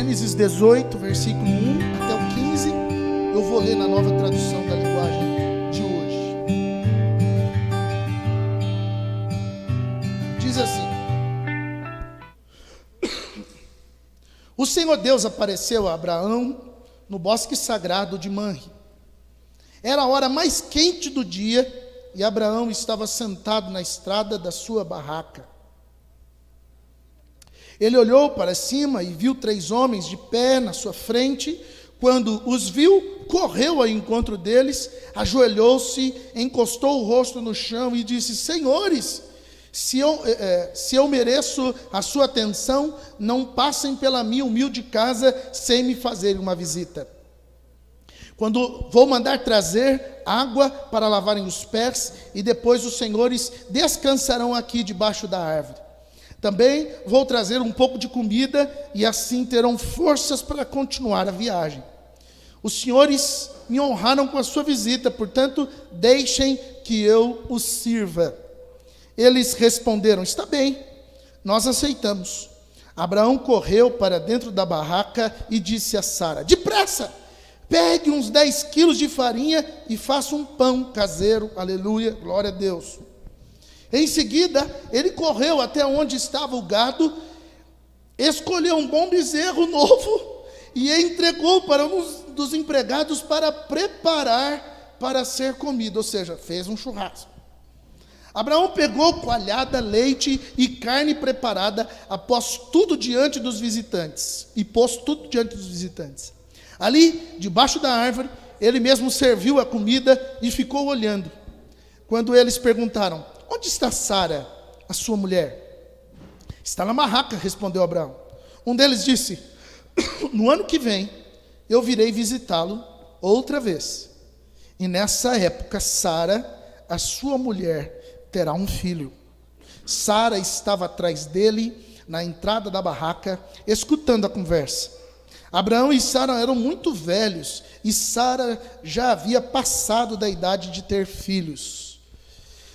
Gênesis 18, versículo 1 até o 15, eu vou ler na nova tradução da linguagem de hoje. Diz assim: O Senhor Deus apareceu a Abraão no bosque sagrado de Manre. Era a hora mais quente do dia e Abraão estava sentado na estrada da sua barraca. Ele olhou para cima e viu 3 homens de pé na sua frente. Quando os viu, correu ao encontro deles, ajoelhou-se, encostou o rosto no chão e disse: Senhores, se eu mereço a sua atenção, não passem pela minha humilde casa sem me fazerem uma visita. Quando vou mandar trazer água para lavarem os pés, e depois os senhores descansarão aqui debaixo da árvore. Também vou trazer um pouco de comida, e assim terão forças para continuar a viagem. Os senhores me honraram com a sua visita, portanto, deixem que eu os sirva. Eles responderam: está bem, nós aceitamos. Abraão correu para dentro da barraca e disse a Sara: depressa, pegue uns 10 quilos de farinha e faça um pão caseiro. Aleluia, glória a Deus. Em seguida, ele correu até onde estava o gado, escolheu um bom bezerro novo e entregou para um dos empregados para preparar para ser comido, ou seja, fez um churrasco. Abraão pegou coalhada, leite e carne preparada, após tudo diante dos visitantes, e pôs tudo diante dos visitantes. Ali, debaixo da árvore, ele mesmo serviu a comida e ficou olhando. Quando eles perguntaram: onde está Sara, a sua mulher? Está na barraca, respondeu Abraão. Um deles disse: no ano que vem, eu virei visitá-lo outra vez. E nessa época, Sara, a sua mulher, terá um filho. Sara estava atrás dele, na entrada da barraca, escutando a conversa. Abraão e Sara eram muito velhos, e Sara já havia passado da idade de ter filhos.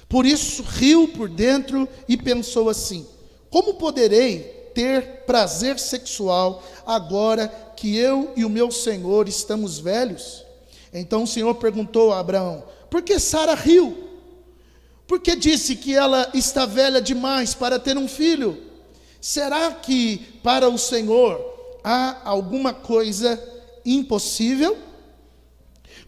Por isso riu por dentro e pensou assim: como poderei ter prazer sexual agora que eu e o meu senhor estamos velhos? Então o Senhor perguntou a Abraão: por que Sara riu? Porque disse que ela está velha demais para ter um filho. Será que para o Senhor há alguma coisa impossível?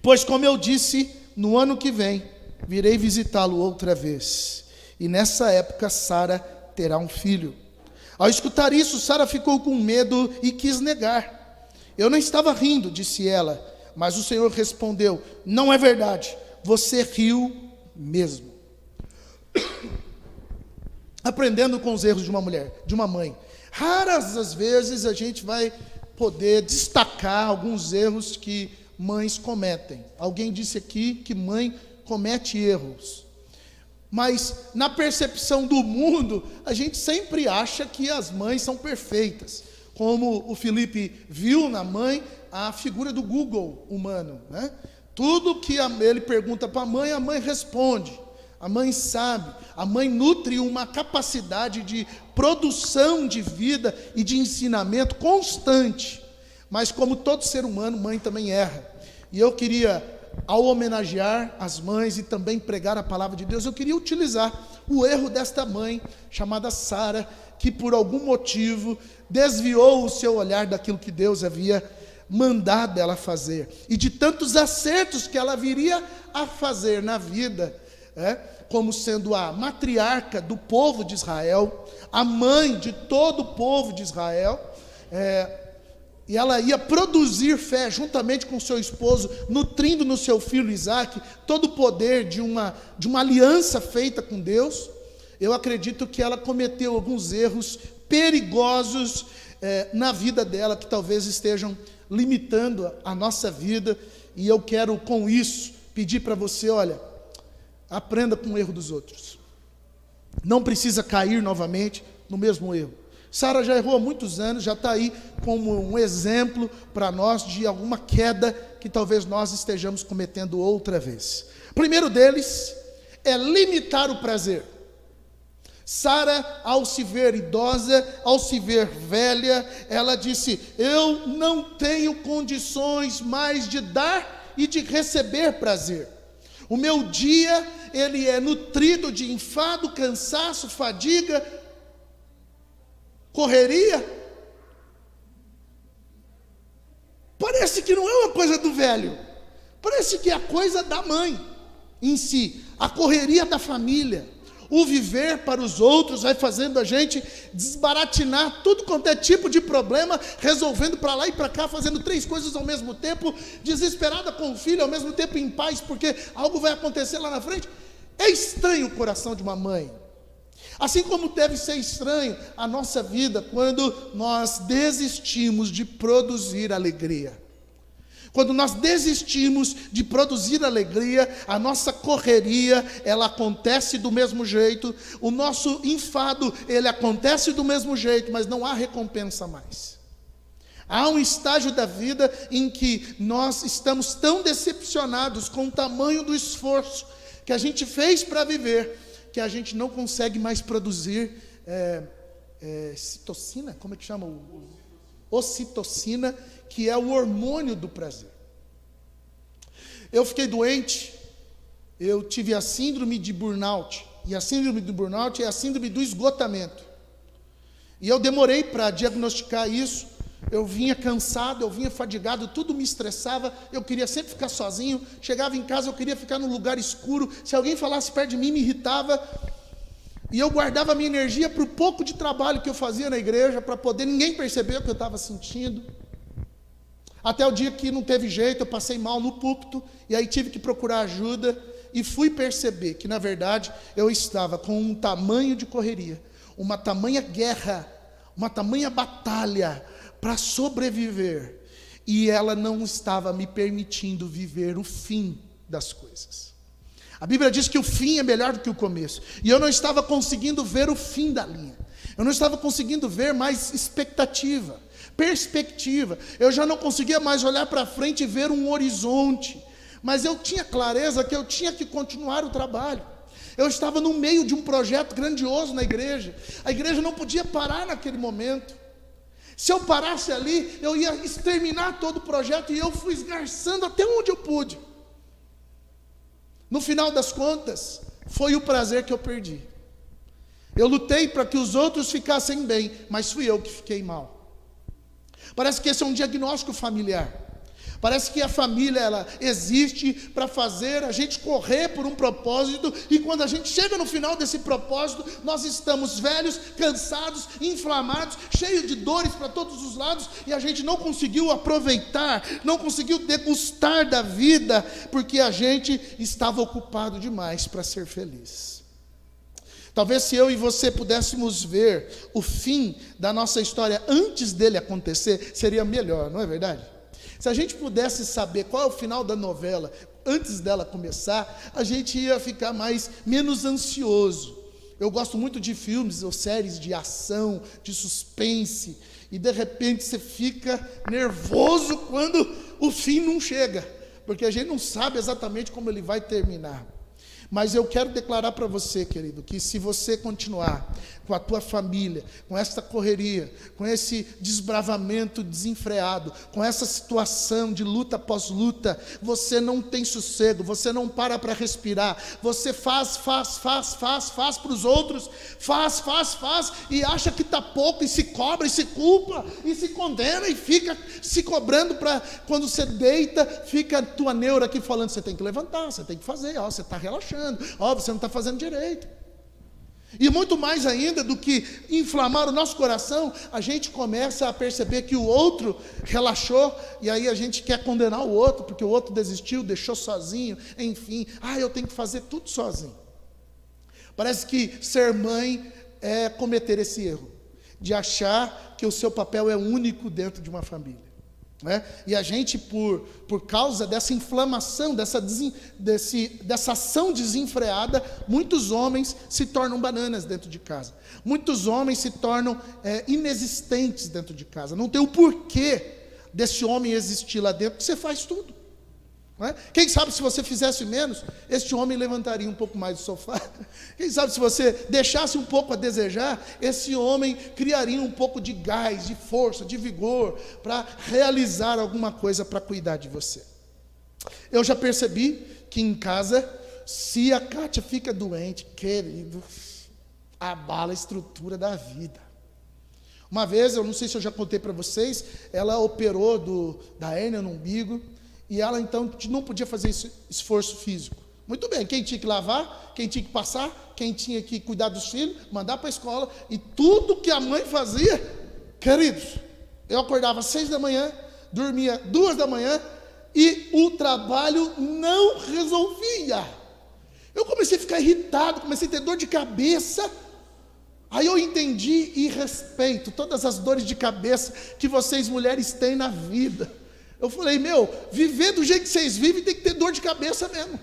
Pois, como eu disse, no ano que vem virei visitá-lo outra vez, e nessa época Sara terá um filho. Ao escutar isso, Sara ficou com medo e quis negar. Eu não estava rindo, disse ela, mas o Senhor respondeu: não é verdade, você riu mesmo. Aprendendo com os erros de uma mulher, de uma mãe. Raras as vezes a gente vai poder destacar alguns erros que mães cometem. Alguém disse aqui que mãe comete erros. Mas na percepção do mundo, a gente sempre acha que as mães são perfeitas. Como o Felipe viu na mãe a figura do Google humano, né? Tudo que ele pergunta para a mãe responde. A mãe sabe, a mãe nutre uma capacidade de produção de vida e de ensinamento constante. Mas como todo ser humano, mãe também erra. E eu queria, ao homenagear as mães e também pregar a palavra de Deus, eu queria utilizar o erro desta mãe, chamada Sara, que por algum motivo desviou o seu olhar daquilo que Deus havia mandado ela fazer. E de tantos acertos que ela viria a fazer na vida, como sendo a matriarca do povo de Israel, a mãe de todo o povo de Israel, e ela ia produzir fé juntamente com seu esposo, nutrindo no seu filho Isaac todo o poder de uma aliança feita com Deus. Eu acredito que ela cometeu alguns erros perigosos na vida dela, que talvez estejam limitando a nossa vida, e eu quero com isso pedir para você: olha, aprenda com o erro dos outros. Não precisa cair novamente no mesmo erro. Sara já errou há muitos anos, já está aí como um exemplo para nós de alguma queda que talvez nós estejamos cometendo outra vez. O primeiro deles é limitar o prazer. Sara, ao se ver idosa, ao se ver velha, ela disse: eu não tenho condições mais de dar e de receber prazer. O meu dia, ele é nutrido de enfado, cansaço, fadiga, correria. Parece que não é uma coisa do velho, parece que é a coisa da mãe em si, a correria da família. O viver para os outros vai fazendo a gente desbaratinar tudo quanto é tipo de problema, resolvendo para lá e para cá, fazendo 3 coisas ao mesmo tempo, desesperada com o filho, ao mesmo tempo em paz, porque algo vai acontecer lá na frente. É estranho o coração de uma mãe. Assim como deve ser estranho a nossa vida quando nós desistimos de produzir alegria. Quando nós desistimos de produzir alegria, a nossa correria, ela acontece do mesmo jeito, o nosso enfado, ele acontece do mesmo jeito, mas não há recompensa mais. Há um estágio da vida em que nós estamos tão decepcionados com o tamanho do esforço que a gente fez para viver, que a gente não consegue mais produzir ocitocina, como é que chama? Ocitocina, que é o hormônio do prazer. Eu fiquei doente, eu tive a síndrome de burnout, e a síndrome do burnout é a síndrome do esgotamento. E eu demorei para diagnosticar isso, eu vinha cansado, eu vinha fadigado, tudo me estressava, eu queria sempre ficar sozinho, chegava em casa, eu queria ficar num lugar escuro, se alguém falasse perto de mim, me irritava, e eu guardava a minha energia para o pouco de trabalho que eu fazia na igreja, para poder ninguém perceber o que eu estava sentindo. Até o dia que não teve jeito, eu passei mal no púlpito, e aí tive que procurar ajuda, e fui perceber que, na verdade, eu estava com um tamanho de correria, uma tamanha guerra, uma tamanha batalha para sobreviver, e ela não estava me permitindo viver o fim das coisas. A Bíblia diz que o fim é melhor do que o começo, e eu não estava conseguindo ver o fim da linha, eu não estava conseguindo ver mais expectativa, perspectiva, eu já não conseguia mais olhar para frente e ver um horizonte, mas eu tinha clareza que eu tinha que continuar o trabalho. Eu estava no meio de um projeto grandioso na igreja, a igreja não podia parar naquele momento. Se eu parasse ali, eu ia exterminar todo o projeto, e eu fui esgarçando até onde eu pude. No final das contas, foi o prazer que eu perdi. Eu lutei para que os outros ficassem bem, mas fui eu que fiquei mal. Parece que esse é um diagnóstico familiar. Parece que a família, ela existe para fazer a gente correr por um propósito, e quando a gente chega no final desse propósito, nós estamos velhos, cansados, inflamados, cheios de dores para todos os lados, e a gente não conseguiu aproveitar, não conseguiu degustar da vida, porque a gente estava ocupado demais para ser feliz. Talvez se eu e você pudéssemos ver o fim da nossa história antes dele acontecer, seria melhor, não é verdade? Se a gente pudesse saber qual é o final da novela antes dela começar, a gente ia ficar menos ansioso. Eu gosto muito de filmes ou séries de ação, de suspense, e de repente você fica nervoso quando o fim não chega, porque a gente não sabe exatamente como ele vai terminar. Mas eu quero declarar para você, querido, que se você continuar com a tua família, com essa correria, com esse desbravamento desenfreado, com essa situação de luta após luta, você não tem sossego, você não para respirar, você faz para os outros, faz, e acha que está pouco, e se cobra, e se culpa, e se condena, e fica se cobrando para quando você deita, fica a tua neura aqui falando, você tem que levantar, você tem que fazer, ó, você está relaxando, ó, você não está fazendo direito. E muito mais ainda do que inflamar o nosso coração, a gente começa a perceber que o outro relaxou, e aí a gente quer condenar o outro, porque o outro desistiu, deixou sozinho, enfim, eu tenho que fazer tudo sozinho. Parece que ser mãe é cometer esse erro, de achar que o seu papel é único dentro de uma família. E a gente, por causa dessa inflamação, dessa ação desenfreada, muitos homens se tornam bananas dentro de casa. Muitos homens se tornam inexistentes dentro de casa. Não tem o porquê desse homem existir lá dentro, porque você faz tudo. Não é? Quem sabe se você fizesse menos, este homem levantaria um pouco mais do sofá. Quem sabe se você deixasse um pouco a desejar, esse homem criaria um pouco de gás, de força, de vigor, para realizar alguma coisa para cuidar de você. Eu já percebi que em casa, se a Kátia fica doente, querido, abala a estrutura da vida. Uma vez, eu não sei se eu já contei para vocês, ela operou da hérnia no umbigo, e ela então não podia fazer esse esforço físico. Muito bem, quem tinha que lavar, quem tinha que passar, quem tinha que cuidar dos filhos, mandar para a escola, e tudo que a mãe fazia, queridos, eu acordava às 6 da manhã, dormia 2 da manhã, e o trabalho não resolvia. Eu comecei a ficar irritado, comecei a ter dor de cabeça. Aí eu entendi e respeito todas as dores de cabeça que vocês mulheres têm na vida. Eu falei, viver do jeito que vocês vivem tem que ter dor de cabeça mesmo.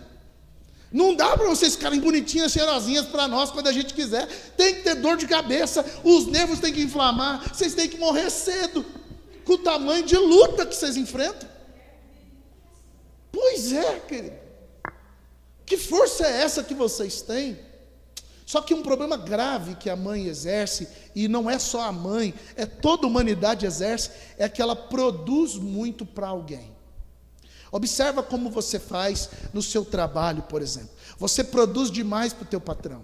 Não dá para vocês ficarem bonitinhas, cheirosinhas para nós quando a gente quiser. Tem que ter dor de cabeça, os nervos têm que inflamar, vocês têm que morrer cedo, com o tamanho de luta que vocês enfrentam. Pois é, querido. Que força é essa que vocês têm? Só que um problema grave que a mãe exerce, e não é só a mãe, é toda a humanidade exerce, é que ela produz muito para alguém. Observa como você faz no seu trabalho, por exemplo. Você produz demais para o teu patrão.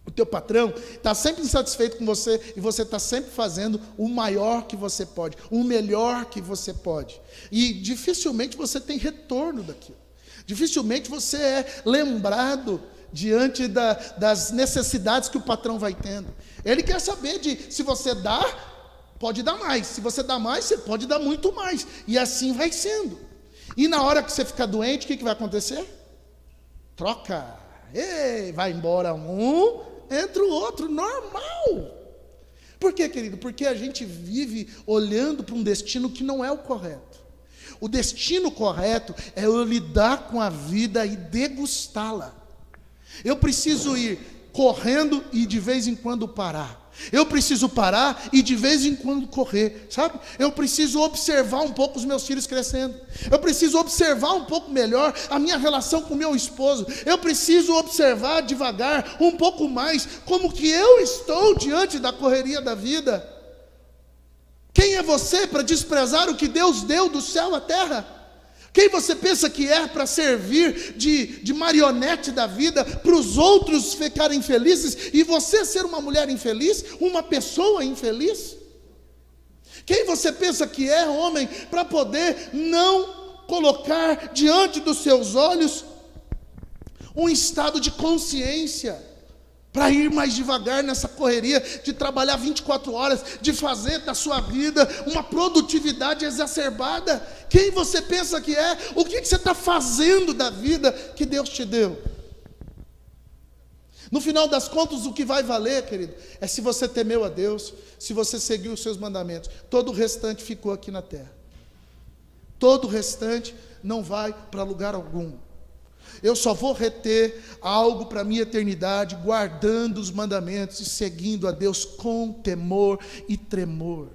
O teu patrão está sempre insatisfeito com você e você está sempre fazendo o maior que você pode, o melhor que você pode. E dificilmente você tem retorno daquilo. Dificilmente você é lembrado diante das necessidades que o patrão vai tendo. Ele quer saber se você dá, pode dar mais. Se você dá mais, você pode dar muito mais. E assim vai sendo. E na hora que você ficar doente, o que vai acontecer? Troca. Ei, vai embora um, entra o outro, normal. Por quê, querido? Porque a gente vive olhando para um destino que não é o correto. O destino correto é eu lidar com a vida e degustá-la. Eu preciso ir correndo e de vez em quando parar. Eu preciso parar e de vez em quando correr, sabe? Eu preciso observar um pouco os meus filhos crescendo. Eu preciso observar um pouco melhor a minha relação com o meu esposo. Eu preciso observar devagar um pouco mais como que eu estou diante da correria da vida. Quem é você para desprezar o que Deus deu do céu à terra? Quem você pensa que é para servir de marionete da vida, para os outros ficarem felizes, e você ser uma mulher infeliz, uma pessoa infeliz? Quem você pensa que é, homem, para poder não colocar diante dos seus olhos um estado de consciência, para ir mais devagar nessa correria, de trabalhar 24 horas, de fazer da sua vida uma produtividade exacerbada? Quem você pensa que é? O que você está fazendo da vida que Deus te deu? No final das contas, o que vai valer, querido, é se você temeu a Deus, se você seguiu os seus mandamentos. Todo o restante ficou aqui na terra. Todo o restante não vai para lugar algum. Eu só vou reter algo para a minha eternidade, guardando os mandamentos e seguindo a Deus com temor e tremor.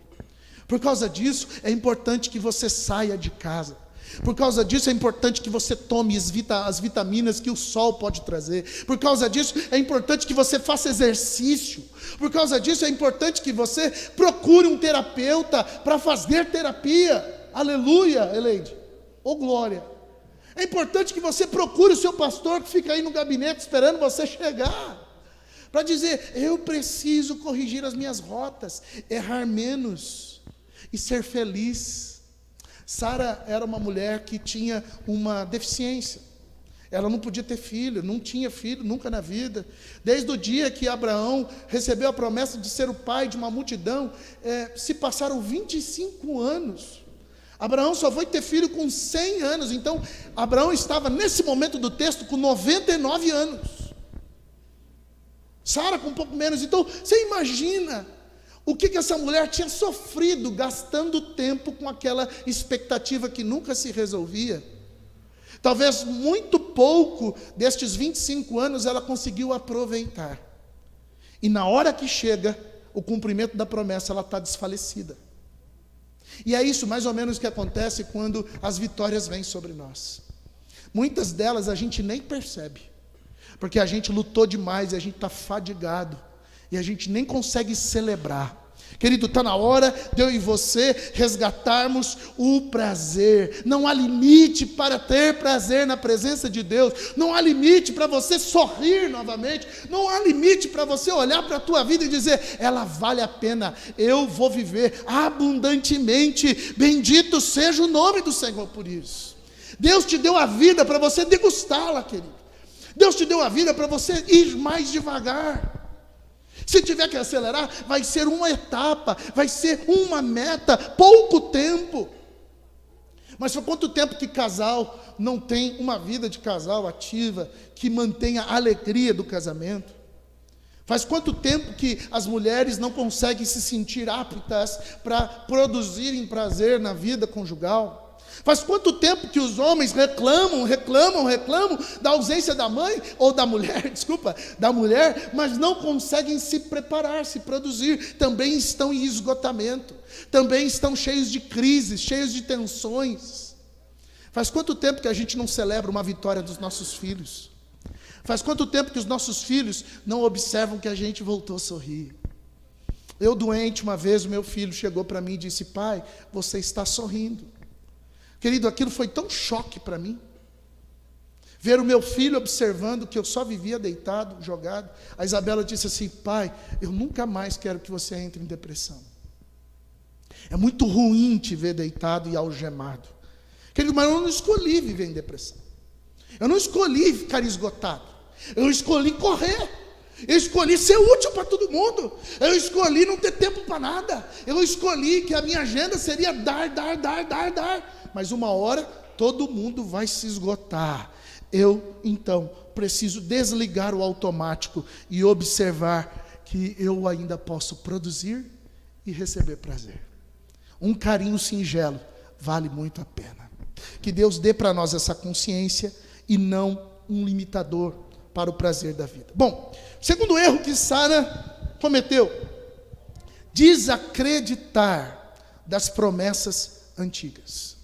Por causa disso, é importante que você saia de casa. Por causa disso, é importante que você tome as vitaminas que o sol pode trazer. Por causa disso, é importante que você faça exercício. Por causa disso, é importante que você procure um terapeuta para fazer terapia. Aleluia, Eleide. Ô glória. É importante que você procure o seu pastor que fica aí no gabinete esperando você chegar, para dizer, eu preciso corrigir as minhas rotas, errar menos e ser feliz. Sara era uma mulher que tinha uma deficiência. Ela não podia ter filho, não tinha filho nunca na vida. Desde o dia que Abraão recebeu a promessa de ser o pai de uma multidão, se passaram 25 anos. Abraão só foi ter filho com 100 anos. Então, Abraão estava, nesse momento do texto, com 99 anos. Sara com um pouco menos. Então, você imagina o que essa mulher tinha sofrido, gastando tempo com aquela expectativa que nunca se resolvia. Talvez muito pouco destes 25 anos ela conseguiu aproveitar. E na hora que chega o cumprimento da promessa, ela está desfalecida. E é isso mais ou menos que acontece quando as vitórias vêm sobre nós. Muitas delas a gente nem percebe, porque a gente lutou demais e a gente está fadigado, e a gente nem consegue celebrar. Querido, está na hora de eu e você resgatarmos o prazer. Não há limite para ter prazer na presença de Deus. Não há limite para você sorrir novamente. Não há limite para você olhar para a tua vida e dizer, ela vale a pena, eu vou viver abundantemente. Bendito seja o nome do Senhor por isso. Deus te deu a vida para você degustá-la, querido. Deus te deu a vida para você ir mais devagar. Se tiver que acelerar, vai ser uma etapa, vai ser uma meta, pouco tempo. Mas por quanto tempo que casal não tem uma vida de casal ativa, que mantenha a alegria do casamento? Faz quanto tempo que as mulheres não conseguem se sentir aptas para produzirem prazer na vida conjugal? Faz quanto tempo que os homens reclamam da ausência da mãe, ou da mulher, da mulher, mas não conseguem se preparar, se produzir, também estão em esgotamento, também estão cheios de crises, cheios de tensões. Faz quanto tempo que a gente não celebra uma vitória dos nossos filhos? Faz quanto tempo que os nossos filhos não observam que a gente voltou a sorrir? Eu doente, uma vez o meu filho chegou para mim e disse, pai, você está sorrindo. Querido, aquilo foi tão choque para mim. Ver o meu filho observando que eu só vivia deitado, jogado. A Isabela disse assim, pai, eu nunca mais quero que você entre em depressão. É muito ruim te ver deitado e algemado. Querido, mas eu não escolhi viver em depressão. Eu não escolhi ficar esgotado. Eu escolhi correr. Eu escolhi ser útil para todo mundo. Eu escolhi não ter tempo para nada. Eu escolhi que a minha agenda seria dar. Mas uma hora todo mundo vai se esgotar. Eu, então, preciso desligar o automático e observar que eu ainda posso produzir e receber prazer. Um carinho singelo vale muito a pena. Que Deus dê para nós essa consciência e não um limitador para o prazer da vida. Bom, segundo erro que Sara cometeu, desacreditar das promessas antigas.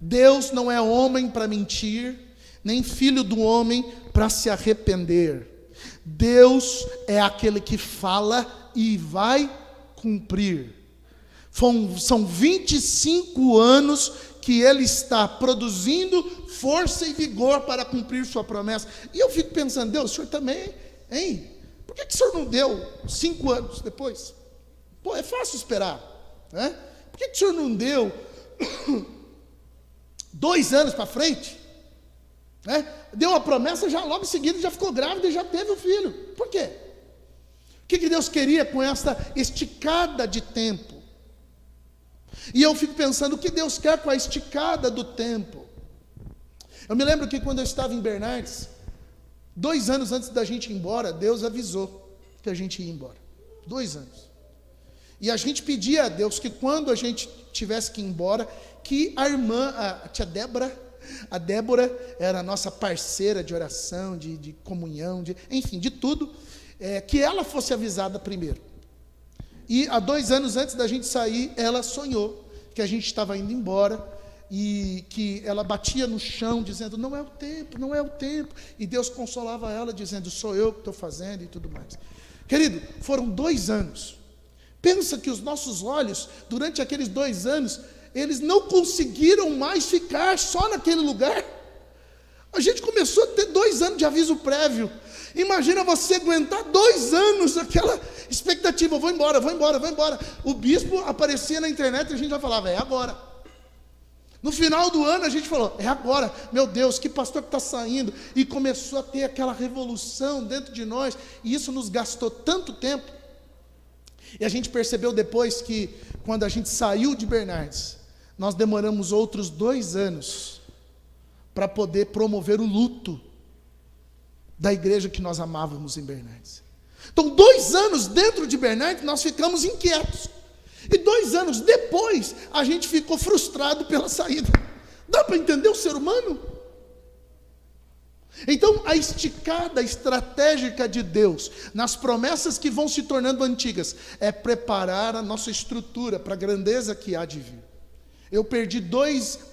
Deus não é homem para mentir, nem filho do homem para se arrepender. Deus é aquele que fala e vai cumprir. São 25 anos que ele está produzindo força e vigor para cumprir sua promessa. E eu fico pensando, Deus, o senhor também, hein? Por que o senhor não deu 5 anos depois? Pô, é fácil esperar, né? Por que o senhor não deu 2 anos para frente? Né? Deu a promessa, já logo em seguida já ficou grávida e já teve o filho. Por quê? O que Deus queria com essa esticada de tempo? E eu fico pensando, o que Deus quer com a esticada do tempo? Eu me lembro que quando eu estava em Bernardes, 2 anos antes da gente ir embora, Deus avisou que a gente ia embora. 2 anos. E a gente pedia a Deus que quando a gente tivesse que ir embora, que a irmã, a tia Débora era a nossa parceira de oração, de comunhão, enfim, de tudo, que ela fosse avisada primeiro. E há 2 anos antes da gente sair, ela sonhou que a gente estava indo embora e que ela batia no chão dizendo, não é o tempo, não é o tempo. E Deus consolava ela dizendo, sou eu que estou fazendo e tudo mais. Querido, foram 2 anos. Pensa que os nossos olhos, durante aqueles 2 anos, eles não conseguiram mais ficar só naquele lugar. A gente começou a ter 2 anos de aviso prévio. Imagina você aguentar 2 anos aquela expectativa, vou embora. O bispo aparecia na internet e a gente já falava, é agora. No final do ano a gente falou, é agora. Meu Deus, que pastor que está saindo. E começou a ter aquela revolução dentro de nós. E isso nos gastou tanto tempo. E a gente percebeu depois que quando a gente saiu de Bernardes, nós demoramos outros 2 anos para poder promover o luto da igreja que nós amávamos em Bernardes. Então, 2 anos dentro de Bernardes, nós ficamos inquietos. E 2 anos depois, a gente ficou frustrado pela saída. Dá para entender o ser humano? Então, a esticada estratégica de Deus, nas promessas que vão se tornando antigas, é preparar a nossa estrutura para a grandeza que há de vir. Eu perdi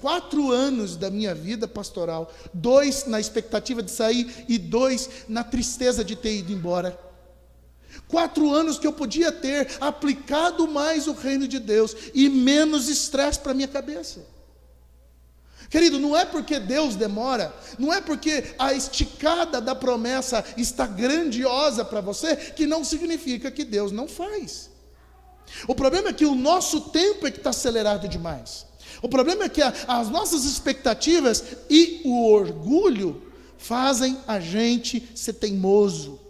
4 anos da minha vida pastoral, 2 na expectativa de sair e 2 na tristeza de ter ido embora. 4 anos que eu podia ter aplicado mais o reino de Deus e menos estresse para a minha cabeça. Querido, não é porque Deus demora, não é porque a esticada da promessa está grandiosa para você, que não significa que Deus não faz. O problema é que o nosso tempo é que está acelerado demais. O problema é que as nossas expectativas e o orgulho fazem a gente ser teimoso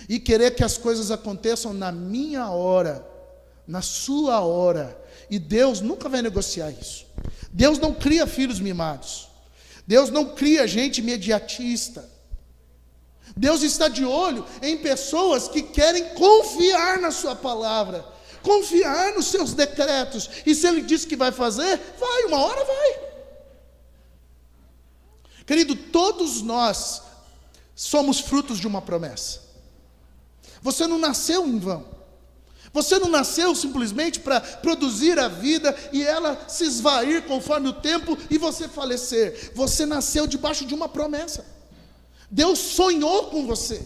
e querer que as coisas aconteçam na minha hora, na sua hora. E Deus nunca vai negociar isso. Deus não cria filhos mimados. Deus não cria gente imediatista. Deus está de olho em pessoas que querem confiar na sua palavra, confiar nos seus decretos. E se Ele disse que vai fazer, vai, uma hora vai. Querido, todos nós somos frutos de uma promessa. Você não nasceu em vão. Você não nasceu simplesmente para produzir a vida e ela se esvair conforme o tempo e você falecer. Você nasceu debaixo de uma promessa. Deus sonhou com você.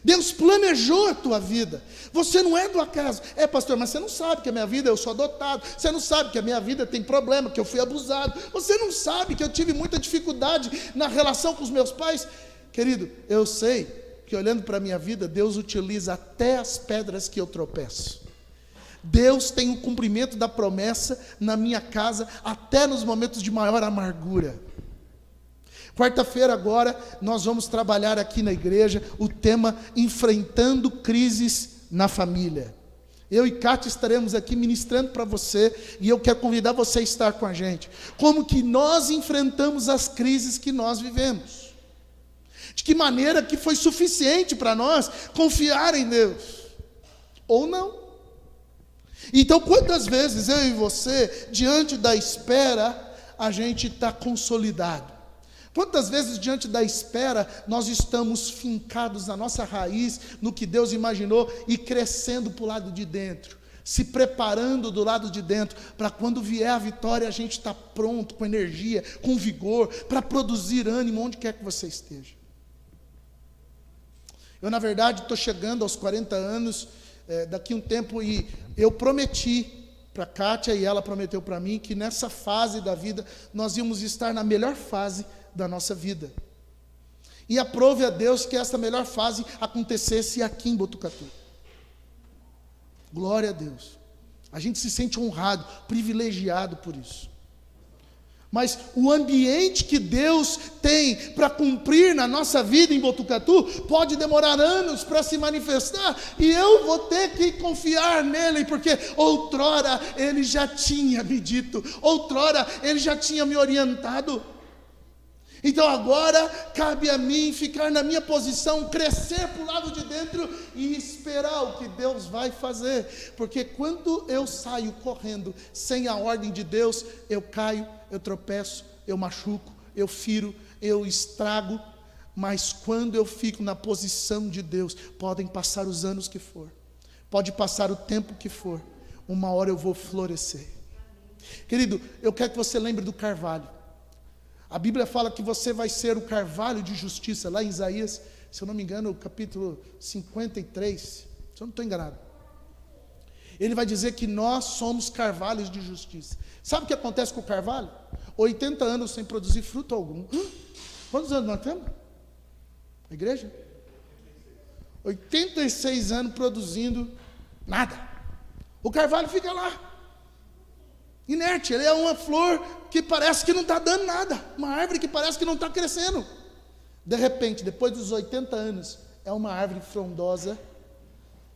Deus planejou a tua vida. Você não é do acaso. Pastor, mas você não sabe que a minha vida, eu sou adotado. Você não sabe que a minha vida tem problema, que eu fui abusado. Você não sabe que eu tive muita dificuldade na relação com os meus pais. Querido, eu sei que olhando para a minha vida, Deus utiliza até as pedras que eu tropeço. Deus tem o cumprimento da promessa na minha casa, até nos momentos de maior amargura. Quarta-feira agora, nós vamos trabalhar aqui na igreja o tema enfrentando crises na família. Eu e Kátia estaremos aqui ministrando para você, e eu quero convidar você a estar com a gente. Como que nós enfrentamos as crises que nós vivemos? De que maneira que foi suficiente para nós confiar em Deus? Ou não? Então, quantas vezes eu e você, diante da espera, a gente está consolidado? Quantas vezes diante da espera, nós estamos fincados na nossa raiz, no que Deus imaginou, e crescendo para o lado de dentro, se preparando do lado de dentro, para quando vier a vitória, a gente está pronto, com energia, com vigor, para produzir ânimo, onde quer que você esteja. Eu, na verdade, estou chegando aos 40 anos, daqui um tempo, e eu prometi para a Kátia, e ela prometeu para mim, que nessa fase da vida, nós íamos estar na melhor fase da nossa vida. E aprove a Deus que essa melhor fase acontecesse aqui em Botucatu. Glória a Deus. A gente se sente honrado, privilegiado por isso. Mas o ambiente que Deus tem para cumprir na nossa vida em Botucatu pode demorar anos para se manifestar, e eu vou ter que confiar nele, porque outrora ele já tinha me dito, outrora ele já tinha me orientado. Então agora cabe a mim ficar na minha posição, crescer para o lado de dentro e esperar o que Deus vai fazer, porque quando eu saio correndo sem a ordem de Deus, eu caio, eu tropeço, eu machuco, eu firo, eu estrago. Mas quando eu fico na posição de Deus, podem passar os anos que for, pode passar o tempo que for, uma hora eu vou florescer. Querido, eu quero que você lembre do carvalho. A Bíblia fala que você vai ser o carvalho de justiça, lá em Isaías, se eu não me engano, o capítulo 53, se eu não estou enganado. Ele vai dizer que nós somos carvalhos de justiça. Sabe o que acontece com o carvalho? 80 anos sem produzir fruto algum. Quantos anos nós temos? A igreja? 86 anos produzindo nada. O carvalho fica lá, inerte. Ele é uma flor que parece que não está dando nada, uma árvore que parece que não está crescendo. De repente, depois dos 80 anos, é uma árvore frondosa,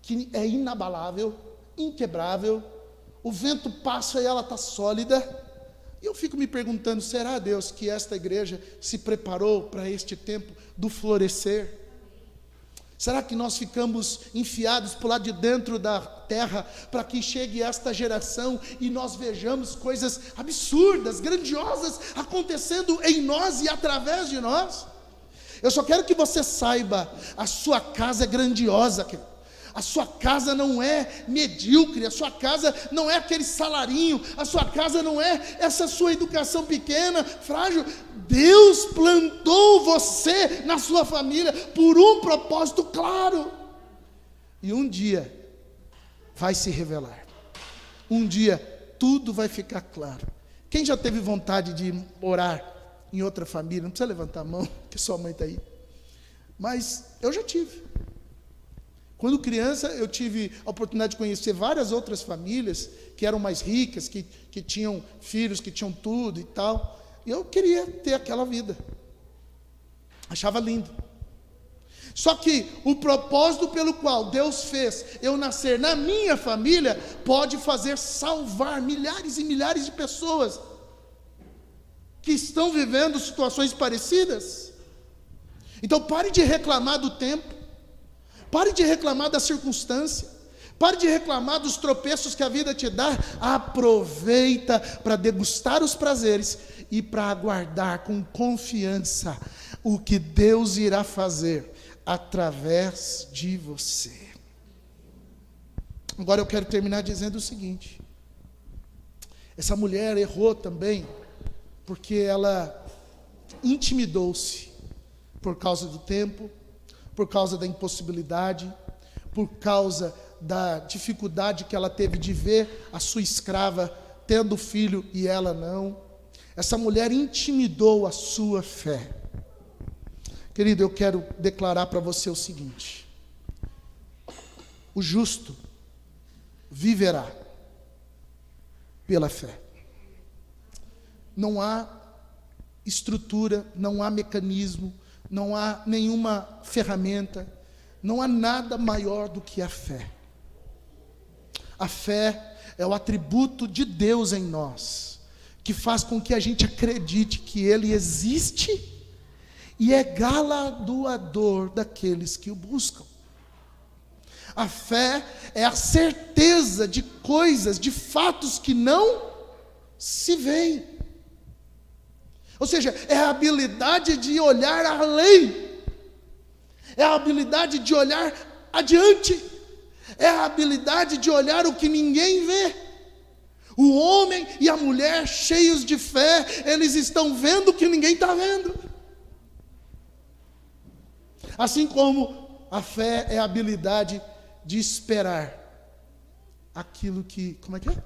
que é inabalável, inquebrável, o vento passa e ela está sólida. E eu fico me perguntando, será, Deus, que esta igreja se preparou para este tempo do florescer? Será que nós ficamos enfiados para o lado de dentro da terra, para que chegue esta geração e nós vejamos coisas absurdas, grandiosas, acontecendo em nós e através de nós? Eu só quero que você saiba, a sua casa é grandiosa, A sua casa não é medíocre, a sua casa não é aquele salarinho, a sua casa não é essa sua educação pequena, frágil. Deus plantou você na sua família por um propósito claro. E um dia vai se revelar. Um dia tudo vai ficar claro. Quem já teve vontade de morar em outra família? Não precisa levantar a mão, que sua mãe está aí. Mas eu já tive. Quando criança, eu tive a oportunidade de conhecer várias outras famílias que eram mais ricas, que tinham filhos, que tinham tudo e tal. E eu queria ter aquela vida. Achava lindo. Só que o propósito pelo qual Deus fez eu nascer na minha família pode fazer salvar milhares e milhares de pessoas que estão vivendo situações parecidas. Então pare de reclamar do tempo, pare de reclamar da circunstância, pare de reclamar dos tropeços que a vida te dá. Aproveita para degustar os prazeres e para aguardar com confiança o que Deus irá fazer através de você. Agora eu quero terminar dizendo o seguinte: essa mulher errou também porque ela intimidou-se por causa do tempo, por causa da impossibilidade, por causa da dificuldade que ela teve de ver a sua escrava tendo filho e ela não. Essa mulher intimidou a sua fé. Querido, eu quero declarar para você o seguinte: o justo viverá pela fé. Não há estrutura, não há mecanismo, não há nenhuma ferramenta, não há nada maior do que a fé. A fé é o atributo de Deus em nós, que faz com que a gente acredite que Ele existe e é galardoador daqueles que o buscam. A fé é a certeza de coisas, de fatos que não se veem. Ou seja, é a habilidade de olhar além, é a habilidade de olhar adiante, é a habilidade de olhar o que ninguém vê. O homem e a mulher cheios de fé, eles estão vendo o que ninguém está vendo. Assim como a fé é a habilidade de esperar aquilo que, como é que é?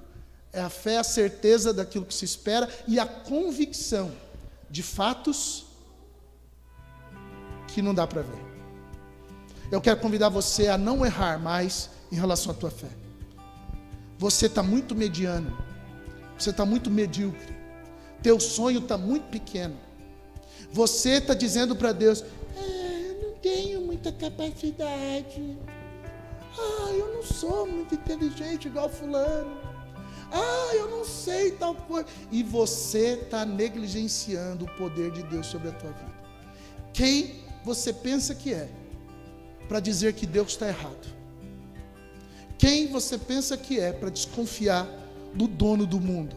É a fé a certeza daquilo que se espera e a convicção de fatos que não dá para ver. Eu quero convidar você a não errar mais em relação à tua fé. Você está muito mediano, você está muito medíocre, teu sonho está muito pequeno. Você está dizendo para Deus: eu não tenho muita capacidade, eu não sou muito inteligente igual fulano, eu não sei tal coisa. E você está negligenciando o poder de Deus sobre a tua vida. Quem você pensa que é para dizer que Deus está errado? Quem você pensa que é para desconfiar do dono do mundo?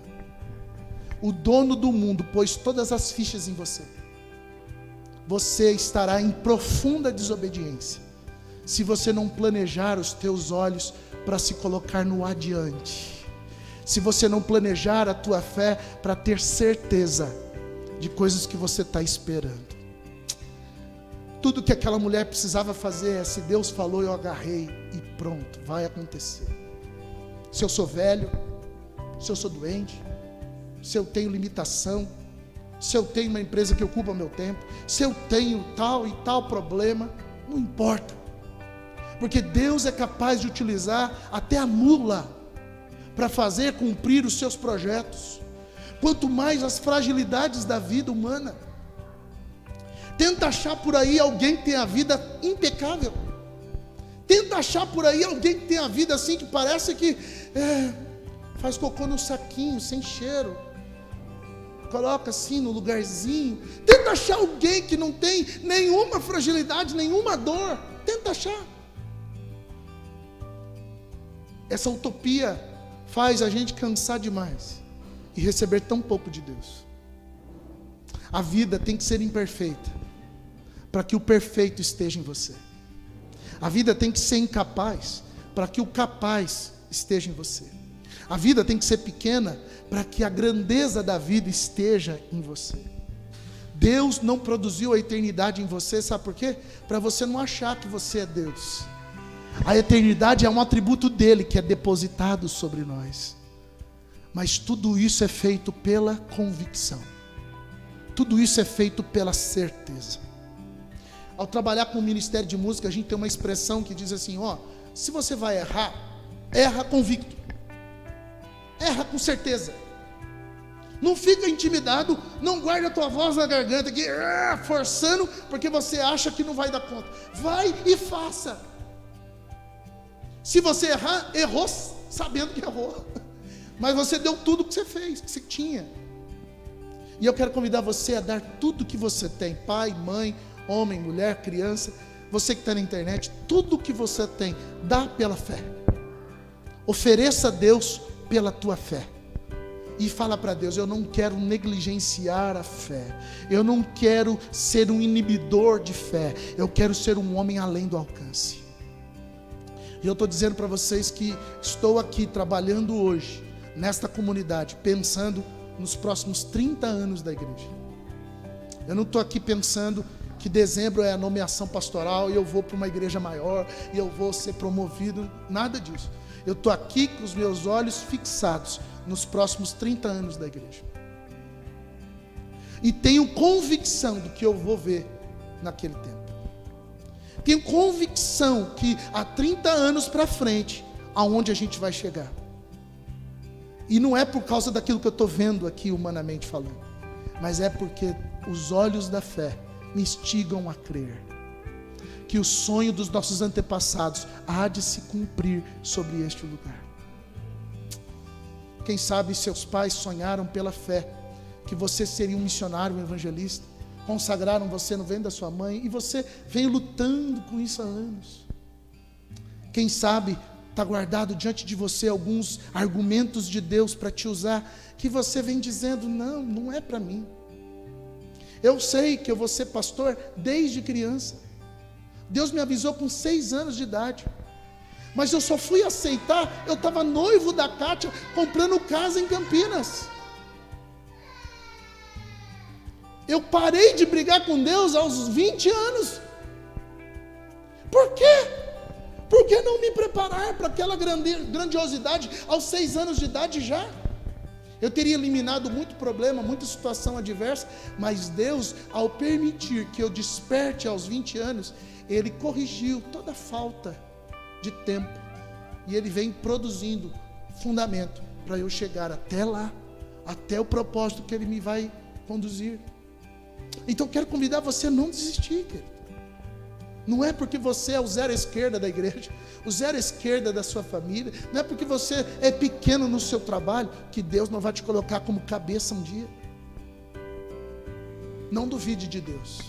O dono do mundo pôs todas as fichas em você. Você estará em profunda desobediência se você não planejar os teus olhos para se colocar no adiante. Se você não planejar a tua fé para ter certeza de coisas que você está esperando. Tudo que aquela mulher precisava fazer é: se Deus falou, eu agarrei e pronto, vai acontecer. Se eu sou velho, se eu sou doente, se eu tenho limitação, se eu tenho uma empresa que ocupa meu tempo, se eu tenho tal e tal problema, não importa. Porque Deus é capaz de utilizar até a mula para fazer cumprir os seus projetos. Quanto mais as fragilidades da vida humana. Tenta achar por aí alguém que tem a vida impecável. Tenta achar por aí alguém que tem a vida assim, que parece que faz cocô no saquinho, sem cheiro, coloca assim no lugarzinho. Tenta achar alguém que não tem nenhuma fragilidade, nenhuma dor. Tenta achar. Essa utopia faz a gente cansar demais e receber tão pouco de Deus. A vida tem que ser imperfeita para que o perfeito esteja em você. A vida tem que ser incapaz para que o capaz esteja em você. A vida tem que ser pequena para que a grandeza da vida esteja em você. Deus não produziu a eternidade em você, sabe por quê? Para você não achar que você é Deus. A eternidade é um atributo dele que é depositado sobre nós. Mas tudo isso é feito pela convicção. Tudo isso é feito pela certeza. Ao trabalhar com o Ministério de Música, a gente tem uma expressão que diz assim, se você vai errar, erra convicto. Erra com certeza. Não fica intimidado, não guarda a tua voz na garganta aqui, forçando, porque você acha que não vai dar conta. Vai e faça. Se você errar, errou sabendo que errou. Mas você deu tudo que você fez, que você tinha. E eu quero convidar você a dar tudo que você tem. Pai, mãe, homem, mulher, criança. Você que está na internet, tudo que você tem, dá pela fé. Ofereça a Deus pela tua fé. E fala para Deus, eu não quero negligenciar a fé. Eu não quero ser um inibidor de fé. Eu quero ser um homem além do alcance. E eu estou dizendo para vocês que estou aqui trabalhando hoje, nesta comunidade, pensando nos próximos 30 anos da igreja. Eu não estou aqui pensando que dezembro é a nomeação pastoral e eu vou para uma igreja maior e eu vou ser promovido, nada disso. Eu estou aqui com os meus olhos fixados nos próximos 30 anos da igreja. E tenho convicção do que eu vou ver naquele tempo. Tenho convicção que há 30 anos para frente, aonde a gente vai chegar. E não é por causa daquilo que eu estou vendo aqui humanamente falando, mas é porque os olhos da fé me instigam a crer que o sonho dos nossos antepassados há de se cumprir sobre este lugar. Quem sabe seus pais sonharam pela fé que você seria um missionário, um evangelista, consagraram você no ventre da sua mãe e você vem lutando com isso há anos. Quem sabe está guardado diante de você alguns argumentos de Deus para te usar, que você vem dizendo, não é para mim. Eu sei que eu vou ser pastor desde criança. Deus me avisou com 6 anos de idade. Mas eu só fui aceitar, eu estava noivo da Kátia, comprando casa em Campinas. Eu parei de brigar com Deus aos 20 anos. Por quê? Por que não me preparar para aquela grandiosidade aos 6 anos de idade já? Eu teria eliminado muito problema, muita situação adversa, mas Deus, ao permitir que eu desperte aos 20 anos, Ele corrigiu toda falta de tempo, e Ele vem produzindo fundamento para eu chegar até lá, até o propósito que Ele me vai conduzir. Então eu quero convidar você a não desistir, querido. Não é porque você é o zero esquerda da igreja, o zero esquerda da sua família, não é porque você é pequeno no seu trabalho, que Deus não vai te colocar como cabeça um dia. Não duvide de Deus.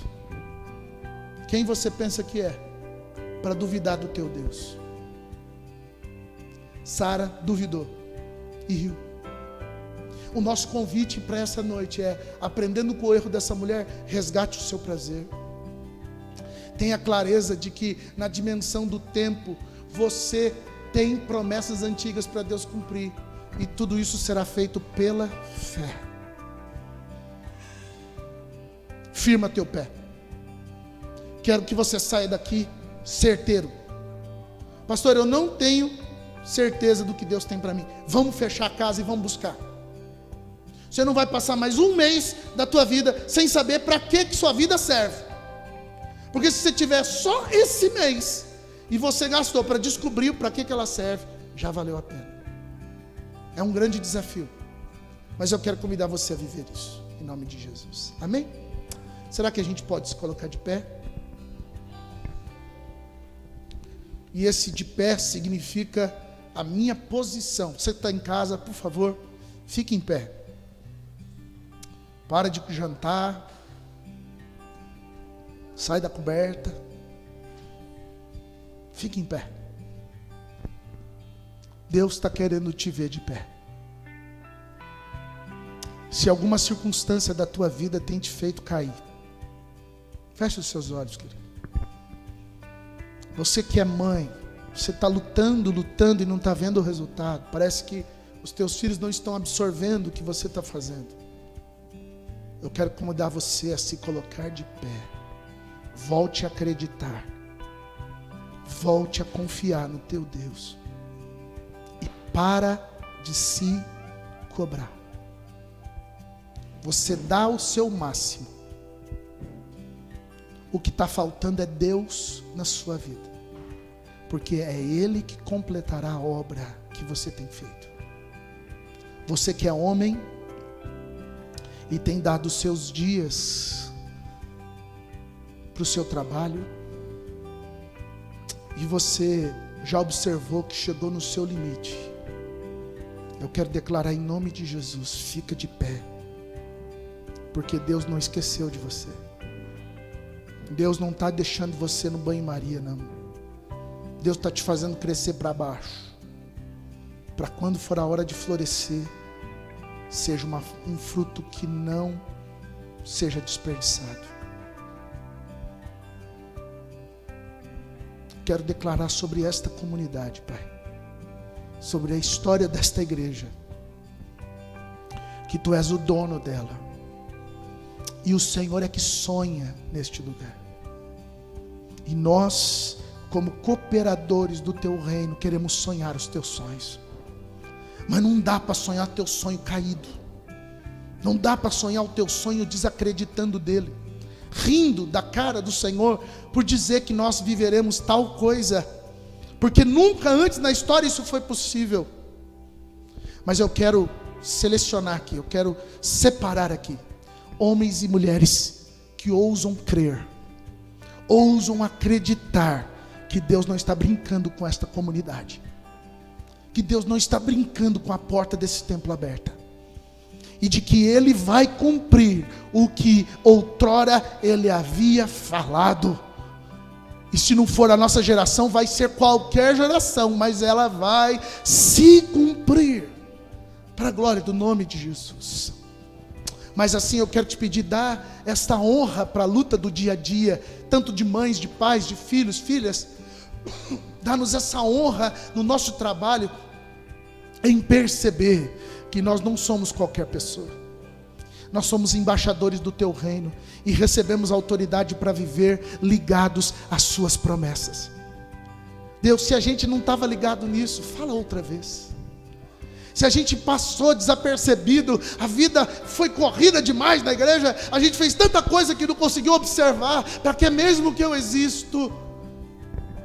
Quem você pensa que é para duvidar do teu Deus? Sara duvidou e riu. O nosso convite para essa noite é, aprendendo com o erro dessa mulher, resgate o seu prazer. Tenha clareza de que na dimensão do tempo, você tem promessas antigas para Deus cumprir, e tudo isso será feito pela fé. Firma teu pé. Quero que você saia daqui certeiro. Pastor, eu não tenho certeza do que Deus tem para mim. Vamos fechar a casa e vamos buscar. Você não vai passar mais um mês da tua vida sem saber para que sua vida serve. Porque se você tiver só esse mês e você gastou para descobrir para que ela serve, já valeu a pena. É um grande desafio, mas eu quero convidar você a viver isso, em nome de Jesus. Amém? Será que a gente pode se colocar de pé? E esse de pé significa a minha posição. Você que está em casa, por favor, fique em pé. Para de jantar. Sai da coberta. Fique em pé. Deus está querendo te ver de pé. Se alguma circunstância da tua vida tem te feito cair, feche os seus olhos, querido. Você que é mãe, você está lutando e não está vendo o resultado. Parece que os teus filhos não estão absorvendo o que você está fazendo. Eu quero convidar você a se colocar de pé. Volte a acreditar. Volte a confiar no teu Deus. E para de se cobrar. Você dá o seu máximo. O que está faltando é Deus na sua vida. Porque é Ele que completará a obra que você tem feito. Você que é homem e tem dado os seus dias para o seu trabalho, e você já observou que chegou no seu limite, eu quero declarar em nome de Jesus, fica de pé, porque Deus não esqueceu de você. Deus não está deixando você no banho-maria, não. Deus está te fazendo crescer para baixo, para quando for a hora de florescer, seja um fruto que não seja desperdiçado. Quero declarar sobre esta comunidade, Pai, sobre a história desta igreja, que Tu és o dono dela, e o Senhor é que sonha neste lugar, e nós, como cooperadores do Teu reino, queremos sonhar os Teus sonhos. Mas não dá para sonhar teu sonho caído. Não dá para sonhar o teu sonho desacreditando dele, rindo da cara do Senhor por dizer que nós viveremos tal coisa, porque nunca antes na história isso foi possível. Mas eu quero selecionar aqui, eu quero separar aqui homens e mulheres que ousam crer, ousam acreditar que Deus não está brincando com esta comunidade, que Deus não está brincando com a porta desse templo aberta, e de que Ele vai cumprir o que outrora Ele havia falado. E se não for a nossa geração, vai ser qualquer geração, mas ela vai se cumprir, para a glória do nome de Jesus. Mas assim eu quero te pedir, dá esta honra para a luta do dia a dia, tanto de mães, de pais, de filhos, filhas. Dá-nos essa honra no nosso trabalho, em perceber que nós não somos qualquer pessoa. Nós somos embaixadores do Teu reino e recebemos autoridade para viver ligados às Suas promessas. Deus, se a gente não estava ligado nisso, fala outra vez. Se a gente passou desapercebido, a vida foi corrida demais na igreja, a gente fez tanta coisa que não conseguiu observar, para que mesmo que eu existo,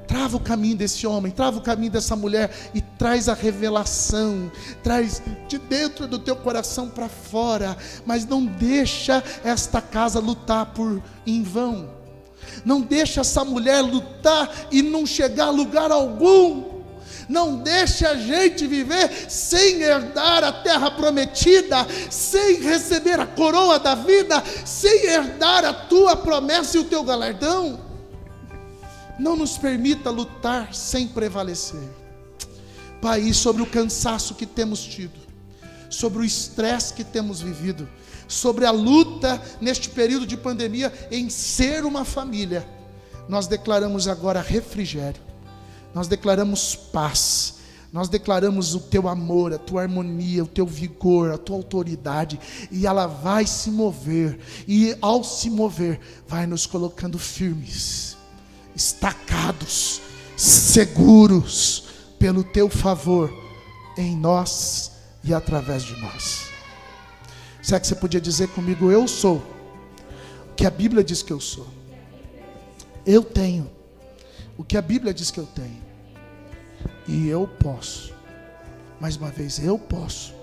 trava o caminho desse homem, trava o caminho dessa mulher e traz a revelação, traz de dentro do teu coração para fora, mas não deixa esta casa lutar em vão, não deixa essa mulher lutar e não chegar a lugar algum. Não deixa a gente viver sem herdar a terra prometida, sem receber a coroa da vida, sem herdar a tua promessa e o teu galardão. Não nos permita lutar sem prevalecer. Pai, e sobre o cansaço que temos tido, sobre o estresse que temos vivido, sobre a luta neste período de pandemia em ser uma família, nós declaramos agora refrigério, nós declaramos paz, nós declaramos o Teu amor, a Tua harmonia, o Teu vigor, a Tua autoridade, e ela vai se mover, e ao se mover, vai nos colocando firmes, estacados, seguros, pelo Teu favor, em nós e através de nós. Será que você podia dizer comigo, eu sou o que a Bíblia diz que eu sou? Eu tenho o que a Bíblia diz que eu tenho. E eu posso. Mais uma vez, eu posso.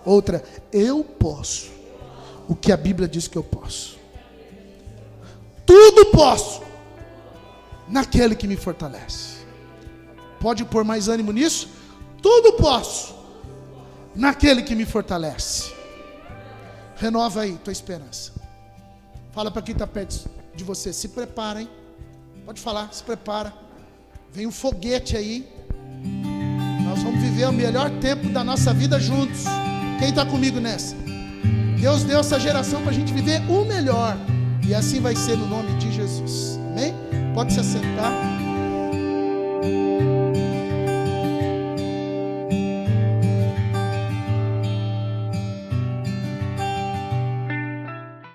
Outra, eu posso o que a Bíblia diz que eu posso. Tudo posso naquele que me fortalece. Pode pôr mais ânimo nisso? Tudo posso naquele que me fortalece. Renova aí tua esperança. Fala para quem está perto de você, se prepara, hein? Pode falar, se prepara. Vem um foguete aí. Nós vamos viver o melhor tempo da nossa vida juntos. Quem está comigo nessa? Deus deu essa geração para a gente viver o melhor. E assim vai ser no nome de Jesus. Amém? Pode se assentar.